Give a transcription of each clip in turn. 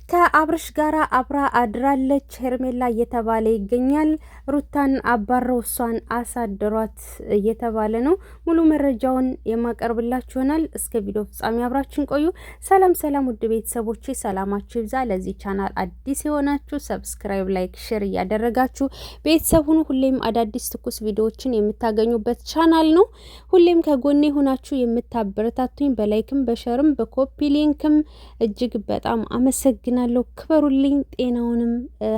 ከአብርሽ ጋራ አብራ አድራለች ሄርሜላ እየተባለ ይገኛል። ሩታን አባረው እሷን አሳድሯት እየተባለ ነው። ሙሉ መረጃውን የማቀርብላችሁ ይሆናል። እስከ ቪዲዮ ፍጻሜ አብራችን ቆዩ። ሰላም ሰላም፣ ውድ ቤተሰቦቼ ሰላማችሁ ይብዛ። ለዚህ ቻናል አዲስ የሆናችሁ ሰብስክራይብ፣ ላይክ፣ ሼር እያደረጋችሁ ቤተሰቡን ሁሌም አዳዲስ ትኩስ ቪዲዮዎችን የምታገኙበት ቻናል ነው። ሁሌም ከጎኔ ሆናችሁ የምታበረታቱኝ በላይክም በሸርም በኮፒ ሊንክም እጅግ በጣም አመሰግናለሁ። ክበሩልኝ። ጤናውንም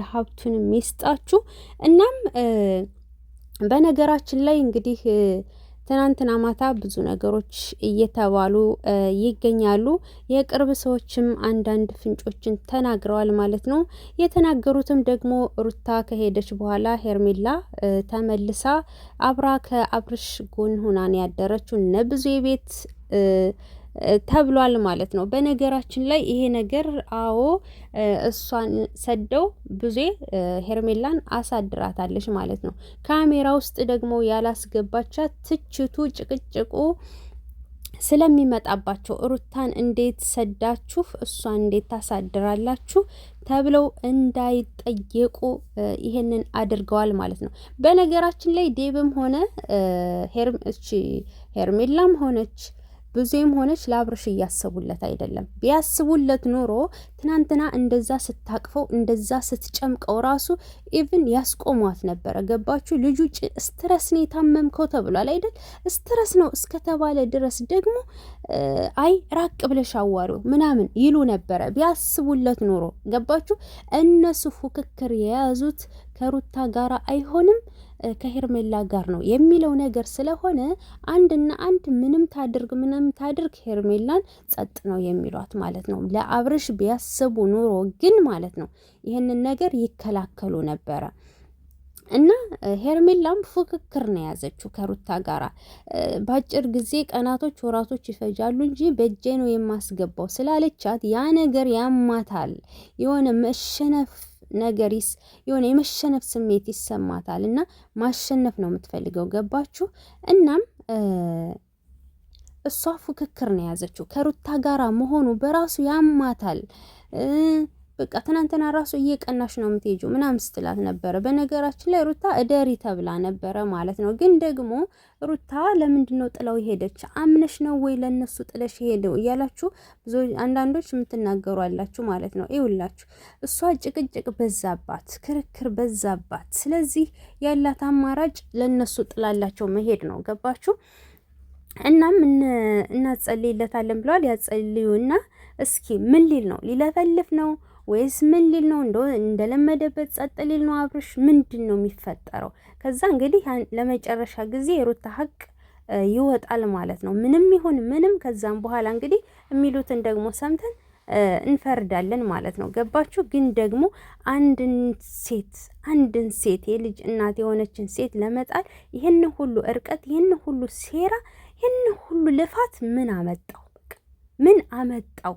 ሀብቱንም ይስጣችሁ። እናም በነገራችን ላይ እንግዲህ ትናንትና ማታ ብዙ ነገሮች እየተባሉ ይገኛሉ። የቅርብ ሰዎችም አንዳንድ ፍንጮችን ተናግረዋል ማለት ነው። የተናገሩትም ደግሞ ሩታ ከሄደች በኋላ ሄርሜላ ተመልሳ አብራ ከአብርሽ ጎን ሆናን ያደረችው ነብዙ ቤት ተብሏል ማለት ነው። በነገራችን ላይ ይሄ ነገር እሷን ሰደው ብዙ ሄርሜላን አሳድራታለች ማለት ነው። ካሜራ ውስጥ ደግሞ ያላስገባቻት ትችቱ ጭቅጭቁ ስለሚመጣባቸው ሩታን እንዴት ሰዳችሁ እሷን እንዴት ታሳድራላችሁ ተብለው እንዳይጠየቁ ይሄንን አድርገዋል ማለት ነው። በነገራችን ላይ ዴብም ሆነ ሄርሜላም ሆነች ብዙም ሆነች ለአብርሽ እያሰቡለት አይደለም። ቢያስቡለት ኖሮ ትናንትና እንደዛ ስታቅፈው እንደዛ ስትጨምቀው ራሱ ኢቭን ያስቆሟት ነበረ። ገባችሁ? ልጁ ስትረስ ነው የታመምከው ተብሏል አይደል? ስትረስ ነው እስከተባለ ድረስ ደግሞ አይ ራቅ ብለሽ አዋሪው ምናምን ይሉ ነበረ ቢያስቡለት ኖሮ። ገባችሁ? እነሱ ፉክክር የያዙት ከሩታ ጋር አይሆንም ከሄርሜላ ጋር ነው የሚለው ነገር ስለሆነ አንድና አንድ ምንም ታድርግ ሄርሜላን ጸጥ ነው የሚሏት ማለት ነው። ለአብርሽ ቢያስቡ ኑሮ ግን ማለት ነው ይህንን ነገር ይከላከሉ ነበረ። እና ሄርሜላም ፉክክር ነው የያዘችው ከሩታ ጋራ። በአጭር ጊዜ ቀናቶች ወራቶች ይፈጃሉ እንጂ በእጄ ነው የማስገባው ስላለቻት ያ ነገር ያማታል። የሆነ መሸነፍ ነገሪስ የሆነ የመሸነፍ ስሜት ይሰማታል እና ማሸነፍ ነው የምትፈልገው። ገባችሁ? እናም እሷ ፉክክር ነው የያዘችው ከሩታ ጋራ መሆኑ በራሱ ያማታል። በቃ ትናንትና ራሱ እየቀናሽ ነው የምትሄጂው ምናምን ስትላት ነበረ። በነገራችን ላይ ሩታ እደሪ ተብላ ነበረ ማለት ነው። ግን ደግሞ ሩታ ለምንድነው ጥለው ሄደች? አምነሽ ነው ወይ ለነሱ ጥለሽ ሄደው እያላችሁ ብዙ አንዳንዶች የምትናገሩ አላችሁ ማለት ነው። ይውላችሁ እሷ ጭቅጭቅ በዛባት፣ ክርክር በዛባት። ስለዚህ ያላት አማራጭ ለነሱ ጥላላቸው መሄድ ነው። ገባችሁ? እናም እናጸልይለታለን ብለዋል። ያጸልዩና እስኪ ምን ሊል ነው? ሊለፈልፍ ነው ወይስ ምን ሊል ነው? እንደለመደበት ጸጥ ሊል ነው? አብርሽ ምንድን ነው የሚፈጠረው? ከዛ እንግዲህ ለመጨረሻ ጊዜ የሩታ ሀቅ ይወጣል ማለት ነው። ምንም ይሁን ምንም። ከዛም በኋላ እንግዲህ የሚሉትን ደግሞ ሰምተን እንፈርዳለን ማለት ነው። ገባችሁ? ግን ደግሞ አንድን ሴት የልጅ እናት የሆነችን ሴት ለመጣል ይህን ሁሉ እርቀት፣ ይህን ሁሉ ሴራ፣ ይህን ሁሉ ልፋት ምን አመጣው? ምን አመጣው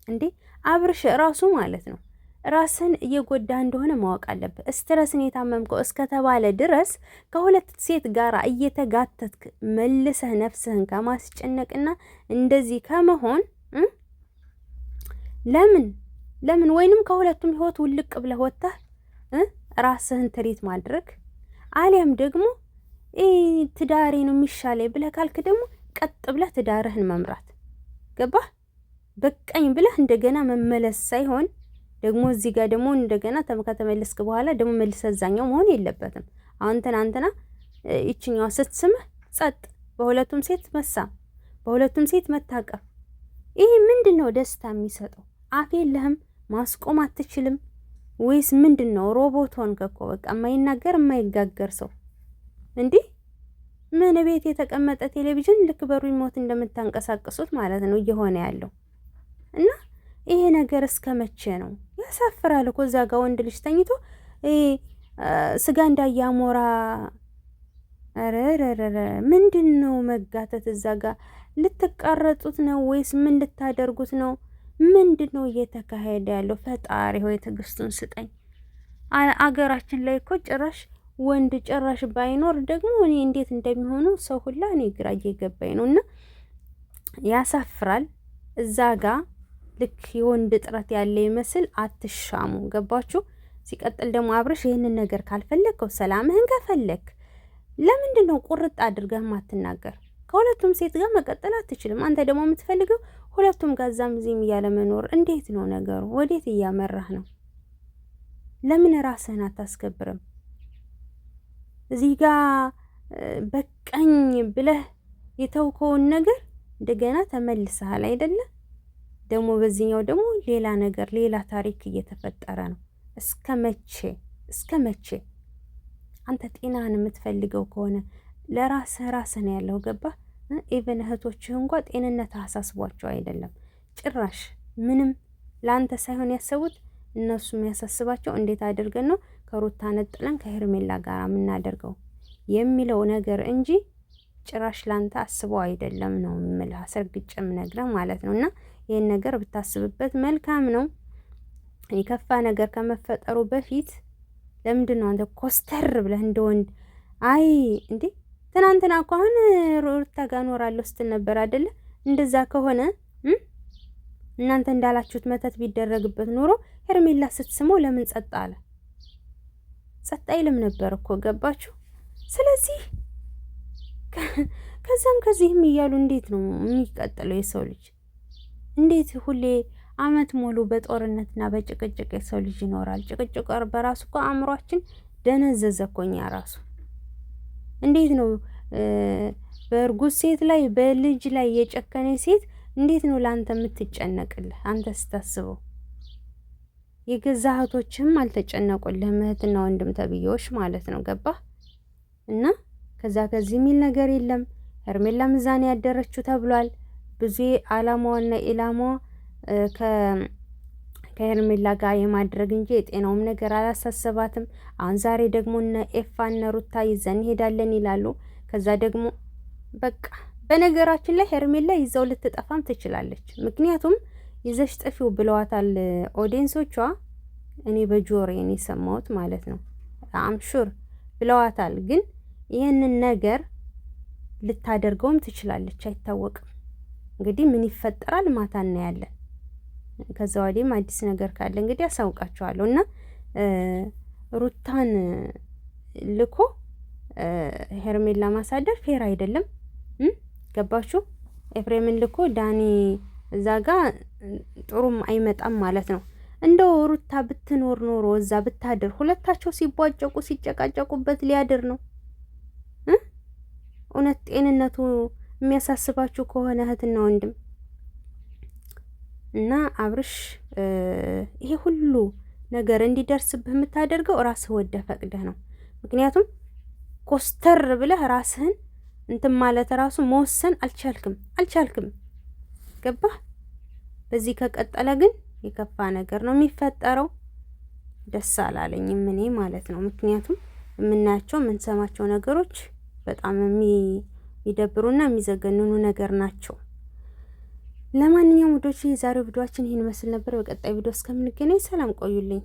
እንዴ? አብርሽ ራሱ ማለት ነው ራስን እየጎዳ እንደሆነ ማወቅ አለበት። ስትረስን የታመምከው እስከተባለ ድረስ ከሁለት ሴት ጋር እየተጋተትክ መልሰህ ነፍስህን ከማስጨነቅና እንደዚህ ከመሆን ለምን ወይንም ከሁለቱም ህይወት ውልቅ ብለህ ወጥተህ ራስህን ትሪት ማድረግ አሊያም ደግሞ ትዳሬ ነው የሚሻለኝ ብለህ ካልክ ደግሞ ቀጥ ብለህ ትዳርህን መምራት። ገባህ? በቃኝ ብለህ እንደገና መመለስ ሳይሆን ደግሞ እዚህ ጋር ደግሞ እንደገና ከተመለስክ በኋላ ደግሞ መልሰህ እዛኛው መሆን የለበትም። አሁን ትናንትና ይችኛዋ ስትስምህ ጸጥ፣ በሁለቱም ሴት መሳም፣ በሁለቱም ሴት መታቀፍ። ይሄ ምንድን ነው ደስታ የሚሰጠው? አፍ የለህም? ማስቆም አትችልም ወይስ ምንድን ነው? ሮቦት ሆንክ እኮ በቃ የማይናገር የማይጋገር ሰው። እንዲህ ምን ቤት የተቀመጠ ቴሌቪዥን ልክ በሩኝ ሞት እንደምታንቀሳቅሱት ማለት ነው እየሆነ ያለው። እና ይሄ ነገር እስከ መቼ ነው? ያሳፍራል እኮ። እዛ ጋር ወንድ ልጅ ተኝቶ ስጋ እንዳያሞራ። ረረረ ምንድን ነው መጋተት? እዛ ጋር ልትቃረጡት ነው ወይስ ምን ልታደርጉት ነው? ምንድን ነው እየተካሄደ ያለው? ፈጣሪ ሆይ ትዕግስቱን ስጠኝ። አገራችን ላይ እኮ ጭራሽ ወንድ ጭራሽ ባይኖር ደግሞ እኔ እንዴት እንደሚሆኑ ሰው ሁላ እኔ ግራ እየገባኝ ነው። እና ያሳፍራል። እዛ ጋ ልክ የወንድ ጥረት ያለ ይመስል አትሻሙ። ገባችሁ? ሲቀጥል ደግሞ አብርሽ ይህንን ነገር ካልፈለግከው ሰላምህን ከፈለግ ለምንድን ነው ቁርጥ አድርገህ ማትናገር? ከሁለቱም ሴት ጋር መቀጠል አትችልም። አንተ ደግሞ የምትፈልገው ሁለቱም ጋር እዛም እዚህም እያለ መኖር። እንዴት ነው ነገሩ? ወዴት እያመራህ ነው? ለምን ራስህን አታስከብርም? እዚህ ጋር በቀኝ ብለህ የተውከውን ነገር እንደገና ተመልሰሃል አይደለ? ደግሞ በዚህኛው ደግሞ ሌላ ነገር ሌላ ታሪክ እየተፈጠረ ነው። እስከ መቼ? አንተ ጤናህን የምትፈልገው ከሆነ ለራስህ ነው ያለው። ገባህ? ኢቨን እህቶችህ እንኳ ጤንነት አሳስቧቸው አይደለም ጭራሽ ምንም ለአንተ ሳይሆን ያሰቡት እነሱ የሚያሳስባቸው እንዴት አድርገን ነው ከሩታ ነጥለን ከሄርሜላ ጋር የምናደርገው የሚለው ነገር እንጂ ጭራሽ ላንተ አስበው አይደለም ነው የምልህ። አሰርግጬም ነግረህ ማለት ነው። እና ይሄን ነገር ብታስብበት መልካም ነው። የከፋ ነገር ከመፈጠሩ በፊት ለምንድን ነው አንተ ኮስተር ብለህ እንደወንድ አይ እንዴ ትናንትና እኮ አሁን ሩታ ጋር እኖራለሁ ስትል ነበር አይደለ? እንደዛ ከሆነ እናንተ እንዳላችሁት መተት ቢደረግበት ኖሮ ሄርሜላ ስትስመው ለምን ጸጥ አለ? ጸጥ አይልም ነበር እኮ። ገባችሁ? ስለዚህ ከዛም ከዚህም እያሉ እንዴት ነው የሚቀጥለው የሰው ልጅ? እንዴት ሁሌ አመት ሙሉ በጦርነትና በጭቅጭቅ የሰው ልጅ ይኖራል? ጭቅጭቅ በራሱ እኮ አእምሯችን ደነዘዘ እኮ እኛ ራሱ። እንዴት ነው በእርጉዝ ሴት ላይ በልጅ ላይ የጨከነ ሴት እንዴት ነው ለአንተ የምትጨነቅልህ? አንተ ስታስበው የገዛ እህቶችህም አልተጨነቁልህም፣ እህትና ወንድም ተብዬዎች ማለት ነው። ገባህ? እና ከዚህ የሚል ነገር የለም። ሄርሜላ ሚዛን ያደረችው ተብሏል። ብዙ አላማዋና ኢላማዋ ከሄርሜላ ጋር የማድረግ እንጂ የጤናውም ነገር አላሳሰባትም። አሁን ዛሬ ደግሞ እነ ኤፋ እነ ሩታ ይዘን እንሄዳለን ይላሉ። ከዛ ደግሞ በቃ በነገራችን ላይ ሄርሜላ ይዘው ልትጠፋም ትችላለች። ምክንያቱም ይዘሽ ጥፊው ብለዋታል ኦዲየንሶቿ። እኔ በጆሮዬ የሰማሁት ማለት ነው። አምሹር ብለዋታል። ግን ይህንን ነገር ልታደርገውም ትችላለች፣ አይታወቅም። እንግዲህ ምን ይፈጠራል ማታ እናያለን። ከዛ ወዲህም አዲስ ነገር ካለ እንግዲህ አሳውቃችኋለሁ። እና ሩታን ልኮ ሄርሜላ ማሳደር ፌር አይደለም። ገባችሁ? ኤፍሬምን ልኮ ዳኒ እዛ ጋር ጥሩም አይመጣም ማለት ነው። እንደው ሩታ ብትኖር ኖሮ እዛ ብታድር ሁለታቸው ሲቧጨቁ ሲጨቃጨቁበት ሊያድር ነው። እውነት ጤንነቱ የሚያሳስባችሁ ከሆነ እህትና ወንድም እና አብርሽ ይሄ ሁሉ ነገር እንዲደርስብህ የምታደርገው ራስህ ወደህ ፈቅደህ ነው። ምክንያቱም ኮስተር ብለህ ራስህን እንትን ማለት ራሱ መወሰን አልቻልክም። ገባህ? በዚህ ከቀጠለ ግን የከፋ ነገር ነው የሚፈጠረው። ደስ አላለኝም እኔ ማለት ነው። ምክንያቱም የምናያቸው የምንሰማቸው ነገሮች በጣም የሚደብሩና የሚዘገንኑ ነገር ናቸው። ለማንኛውም ውዶች የዛሬው ቪዲዮአችን ይህን መስል ነበር። በቀጣይ ቪዲዮ እስከምንገናኝ ሰላም ቆዩልኝ።